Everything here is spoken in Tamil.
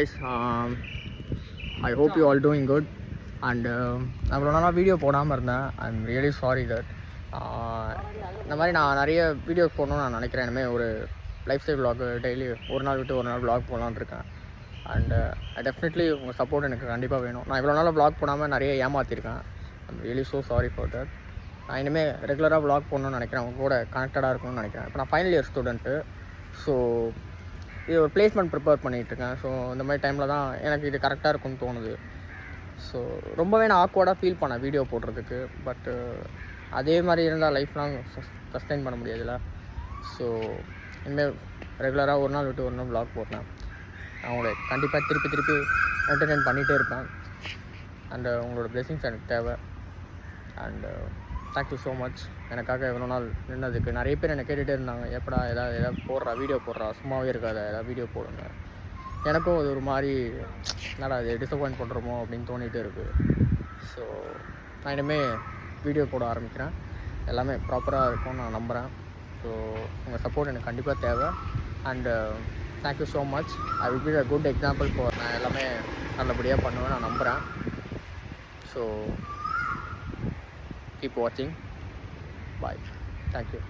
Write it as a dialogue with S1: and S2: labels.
S1: Guys, I hope you all doing good and நான் இவ்வளோ நாளாக வீடியோ போடாமல் இருந்தேன். I'm really sorry that. இந்த மாதிரி நான் நிறைய வீடியோஸ் போடணும்னு நான் நினைக்கிறேன். இனிமேல் ஒரு லைஃப் ஸ்டைல் vlog டெய்லி ஒரு நாள் விட்டு ஒரு நாள் vlog போடலான்னு இருக்கேன். அண்ட் டெஃபினெட்லி உங்கள் சப்போர்ட் எனக்கு கண்டிப்பாக வேணும். நான் இவ்வளோ நாளாக vlog போடாமல் நிறைய ஏமாற்றிருக்கேன். I'm really so sorry for that. நான் இனிமேல் ரெகுலராக vlog போடணும்னு நினைக்கிறேன். அவங்க கூட கனெக்டடாக இருக்கணும்னு நினைக்கிறேன். இப்போ நான் ஃபைனல் இயர் ஸ்டூடெண்ட்டு. ஸோ இது ஒரு பிளேஸ்மெண்ட் ப்ரிப்பேர் பண்ணிகிட்ருக்கேன். ஸோ இந்த மாதிரி டைமில் தான் எனக்கு இது கரெக்டாக இருக்கும்னு தோணுது. ஸோ ரொம்பவே நான் ஆக்வர்டாக ஃபீல் பண்ணேன் வீடியோ போடுறதுக்கு. பட்டு அதே மாதிரி இருந்தால் லைஃப் லாங் சஸ்டெயின் பண்ண முடியாதுல்ல. ஸோ இனிமேல் ரெகுலராக ஒரு நாள் விட்டு ஒரு நாள் vlog போடுறேன். அவங்கள கண்டிப்பாக திருப்பி என்டர்டெயின் பண்ணிகிட்டே இருப்பேன். அண்டு உங்களோட பிளெஸிங்ஸ் எனக்கு தேவை. And thank you so much. எனக்காக எவ்வளோ நாள் நின்னதுக்கு. நிறைய பேர் என்னை கேட்டுகிட்டே இருந்தாங்க, எப்படா எதாவது போடுறா, வீடியோ போடுறா, சும்மாவே இருக்காத, ஏதாவது வீடியோ போடுங்க. எனக்கும் அது ஒரு மாதிரி என்னடா அது டிசப்பாயிண்ட் பண்ணுறோமோ அப்படின்னு தோணிகிட்டே இருக்குது. ஸோ நான் இனிமேல் வீடியோ போட ஆரம்பிக்கிறேன். எல்லாமே ப்ராப்பராக இருக்கும்னு நான் நம்புகிறேன். ஸோ உங்கள் சப்போர்ட் எனக்கு கண்டிப்பாக தேவை. And thank you so much. I will be a good example for. நான் எல்லாமே நல்லபடியாக பண்ணுவேன் நான் நம்புகிறேன். So keep watching. Bye. Thank you.